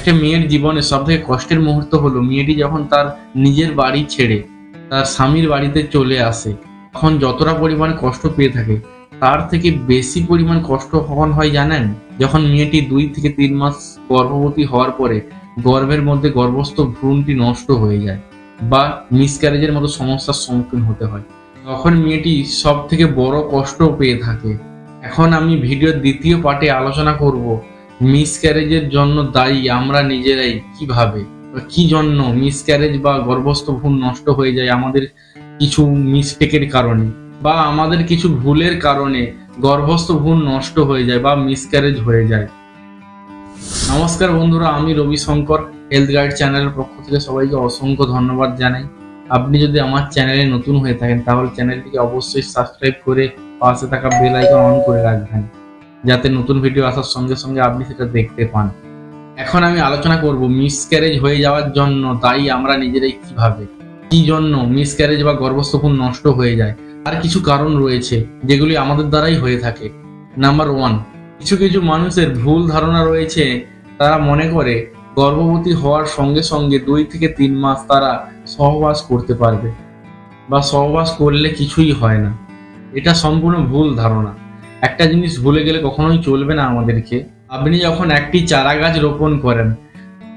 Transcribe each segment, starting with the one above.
একটা মেয়ের জীবনে সব থেকে কষ্টের মুহূর্ত হলো মেয়েটি যখন তার নিজের বাড়ি ছেড়ে তার স্বামীর বাড়িতে চলে আসে, তখন যতটা পরিমাণ কষ্ট পেয়ে থাকে তার থেকে বেশি পরিমাণ কষ্ট কখন হয় জানেন? যখন মেয়েটি 2 থেকে 3 মাস গর্ভবতী হওয়ার পরে গর্ভের মধ্যে গর্ভস্থ ভ্রূণটি নষ্ট হয়ে যায় বা মিসক্যারেজের মতো সমস্যার সম্মুখীন হতে হয়, তখন মেয়েটি সব থেকে বড় কষ্ট পেয়ে থাকে। এখন আমি ভিডিওর দ্বিতীয় পার্টে আলোচনা করব মিসক্যারেজের জন্য দায়ী আমরা নিজেরাই কিভাবে, কি জন্য মিসক্যারেজ বা গর্ভস্থ ভ্রূণ নষ্ট হয়ে যায় আমাদের কিছু মিস্টেকের কারণে বা আমাদের কিছু ভুলের কারণে গর্ভস্থ ভ্রূণ নষ্ট হয়ে যায় বা মিসক্যারেজ হয়ে যায়। নমস্কার বন্ধুরা, আমি রবি শঙ্কর হেলথ গাইড চ্যানেলের পক্ষ থেকে সবাইকে অসংখ্য ধন্যবাদ জানাই। আপনি যদি আমার চ্যানেলে নতুন হয়ে থাকেন তাহলে চ্যানেলটিকে অবশ্যই সাবস্ক্রাইব করে পাশে থাকা বেল আইকন অন করে রাখবেন, যাতে নতুন ভিডিও আসার সঙ্গে সঙ্গে আপনি সেটা দেখতে পান। এখন আমি আলোচনা করব মিসক্যারেজ হয়ে যাওয়ার জন্য দায়ী আমরা নিজেরাই কিভাবে, কি জন্য মিসক্যারেজ বা গর্ভস্থ ভ্রূণ নষ্ট হয়ে যায়। আর কিছু কারণ রয়েছে যেগুলি আমাদের দ্বারাই হয়ে থাকে। নাম্বার 1, কিছু কিছু মানুষের ভুল ধারণা রয়েছে। তারা মনে করে গর্ভবতী হওয়ার সঙ্গে সঙ্গে 2 থেকে 3 মাস তারা সহবাস করতে পারবে বা সহবাস করলে কিছুই হয় না। এটা সম্পূর্ণ ভুল ধারণা। একটা জিনিস ভুলে গেলে কখনোই চলবে না আমাদেরকে। আপনি যখন একটি চারা গাছ রোপণ করেন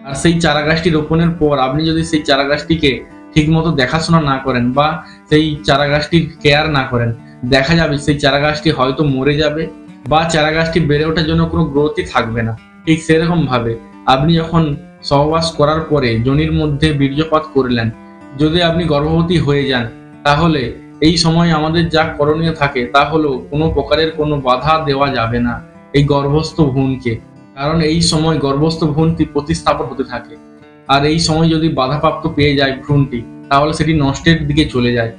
আর সেই চারা গাছটি রোপণের পর আপনি যদি সেই চারা গাছটিকে ঠিক মতো দেখাশোনা না করেন বা সেই চারা গাছটির কেয়ার না করেন, দেখা যাবে সেই চারা গাছটি হয়তো মরে যাবে বা চারা গাছটি বেড়ে ওঠার জন্য কোনো গ্রোথই থাকবে না। ঠিক সেরকম ভাবে আপনি যখন সহবাস করার পরে যোনির মধ্যে বীর্যপাত করলেন, যদি আপনি গর্ভবতী হয়ে যান, তাহলে এই সময় আমাদের যা করণীয় থাকে তা হলো কোনো প্রকারের কোনো বাধা দেওয়া যাবে না এই গর্ভস্থ ভ্রূণকে। কারণ এই সময় গর্ভস্থ ভ্রূণটি প্রতিস্থাপন হতে থাকে, আর এই সময় যদি বাধাপ্রাপ্ত পেয়ে যায় ভ্রূণটি, তাহলে সেটি নষ্টের দিকে চলে যায়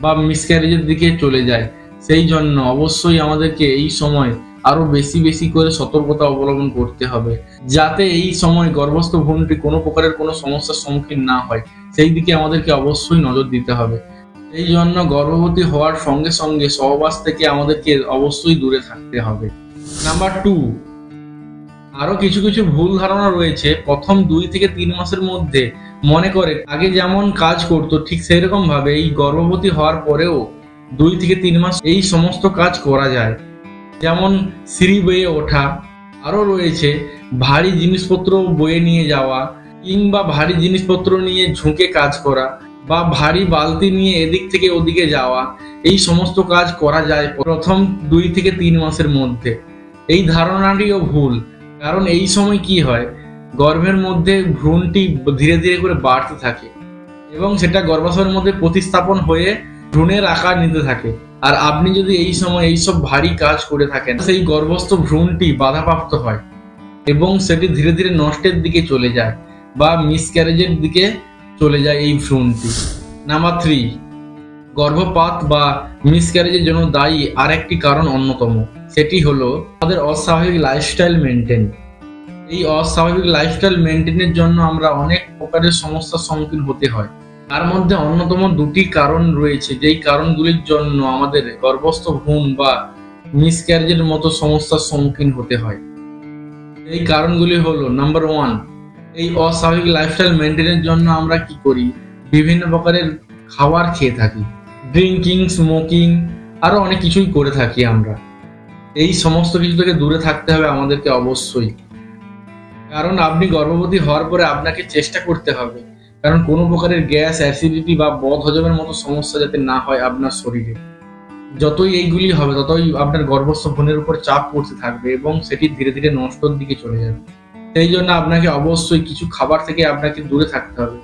বা মিসক্যারেজের দিকে চলে যায়। সেই জন্য অবশ্যই আমাদেরকে এই সময় আরো বেশি বেশি করে সতর্কতা অবলম্বন করতে হবে, যাতে এই সময় গর্ভস্থ ভ্রূণটি কোনো প্রকারের কোনো সমস্যার সম্মুখীন না হয়। সেই দিকে আমাদেরকে অবশ্যই নজর দিতে হবে। এই জন্য গর্ভবতী হওয়ার সঙ্গে সঙ্গে সহবাস থেকে আমাদেরকে অবশ্যই দূরে থাকতে হবে। নাম্বার 2, আরো কিছু কিছু ভুল ধারণা রয়েছে। প্রথম 2 থেকে 3 মাসের মধ্যে মনে করে আগে যেমন কাজ করতো ঠিক সেরকম ভাবে এই গর্ভবতী হওয়ার পরেও 2 থেকে 3 মাস এই সমস্ত কাজ করা যায়, যেমন সিঁড়ি বেয়ে ওঠা। আরো রয়েছে ভারী জিনিসপত্র বয়ে নিয়ে যাওয়া কিংবা ভারী জিনিসপত্র নিয়ে ঝুঁকে কাজ করা বা ভারী বালতি নিয়ে এদিক থেকে ওদিকে যাওয়া। এই সমস্ত কাজ করা যায় প্রথম 2 থেকে 3 মাসের মধ্যে। এই ধারণাটিও ভুল, কারণ এই সময় কি হয়, গর্ভের মধ্যে ভ্রূণটি ধীরে ধীরে করে বাড়তে থাকে এবং সেটা গর্ভাশয়ের মধ্যে প্রতিস্থাপন হয়ে ভ্রূণের আকার নিতে থাকে। আর আপনি যদি এই সময় এইসব ভারী কাজ করে থাকেন, সেই গর্ভস্থ ভ্রূণটি বাধাপ্রাপ্ত হয় এবং সেটি ধীরে ধীরে নষ্টের দিকে চলে যায় বা মিসক্যারেজের দিকে চলে যায় এই ভ্রূণটি। নাম্বার 3, গর্ভপাত বা মিসক্যারেজের জন্য দায়ী আরেকটি কারণ অন্যতম, সেটি হলো আমাদের অস্বাভাবিক লাইফস্টাইল মেনটেন। এই অস্বাভাবিক লাইফস্টাইল মেনটেনের জন্য আমরা অনেক প্রকারের সমস্যার সম্মুখীন হতে হয়। তার মধ্যে অন্যতম 2টি কারণ রয়েছে, যেই কারণগুলির জন্য আমাদের গর্ভস্থ ভ্রূণ বা মিসক্যারেজের মতো সমস্যার সম্মুখীন হতে হয়। এই কারণগুলি হলো, নাম্বার 1, এই অস্বাভাবিক লাইফস্টাইল মেনটেনের জন্য আমরা কি করি, বিভিন্ন প্রকারের খাবার খেয়ে থাকি, ড্রিঙ্কিং, স্মোকিং, আরো অনেক কিছুই করে থাকি আমরা। এই সমস্ত কিছু থেকে দূরে থাকতে হবে আমাদেরকে অবশ্যই। কারণ আপনি গর্ভবতী হওয়ার পরে আপনাকে চেষ্টা করতে হবে, কারণ কোনো প্রকারের গ্যাস, অ্যাসিডিটি বা বদ হজমের মতো সমস্যা যাতে না হয় আপনার শরীরে। যতই এইগুলি হবে ততই আপনার গর্ভস্থ ভ্রূণের উপর চাপ পড়তে থাকবে এবং সেটি ধীরে ধীরে নষ্টর দিকে চলে যাবে। সেই জন্য আপনাকে অবশ্যই কিছু খাবার থেকে আপনাকে দূরে থাকতে হবে,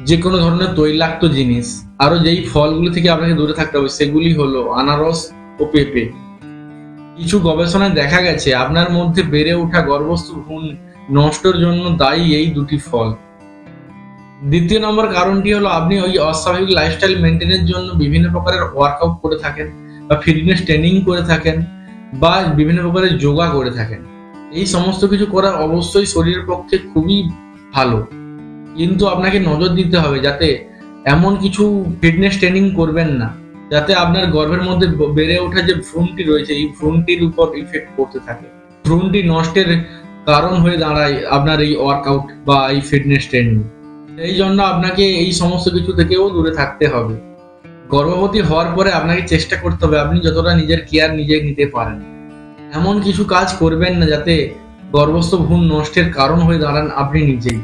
যে কোনো ধরনের তৈলাক্ত জিনিস। আরো যেই ফলগুলি থেকে আপনাকে দূরে থাকতে হবে সেগুলি হলো আনারস ও পেঁপে। কিছু গবেষণায় দেখা গেছে আপনার মধ্যে বেড়ে ওঠা গর্ভস্থ ভ্রূণ নষ্টের জন্য দায়ী এই 2টি ফল। দ্বিতীয় নম্বর কারণটি হলো, আপনি ওই অস্বাভাবিক লাইফস্টাইল মেনটেনের জন্য বিভিন্ন প্রকারের ওয়ার্কআউট করে থাকেন বা ফিটনেস ট্রেনিং করে থাকেন বা বিভিন্ন প্রকারের যোগা করে থাকেন। এই সমস্ত কিছু করা অবশ্যই শরীরের পক্ষে খুবই ভালো, কিন্তু আপনাকে নজর দিতে হবে যাতে এমন কিছু ফিটনেস ট্রেনিং করবেন না যাতে আপনার গর্ভের মধ্যে বেড়ে ওঠা যে ভ্রূণটি রয়েছে এই ভ্রূণটির উপর ইফেক্ট করতে থাকে, ভ্রূণটি নষ্টের কারণ হয়ে দাঁড়ায় আপনার এই ওয়ার্কআউট বা এই ফিটনেস ট্রেনিং। সেই জন্য আপনাকে এই সমস্ত কিছু থেকেও দূরে থাকতে হবে। গর্ভবতী হওয়ার পরে আপনাকে চেষ্টা করতে হবে আপনি যতটা নিজের কেয়ার নিজে নিতে পারেন। এমন কিছু কাজ করবেন না যাতে গর্ভস্থ ভ্রূণ নষ্টের কারণ হয়ে দাঁড়ান আপনি নিজেই।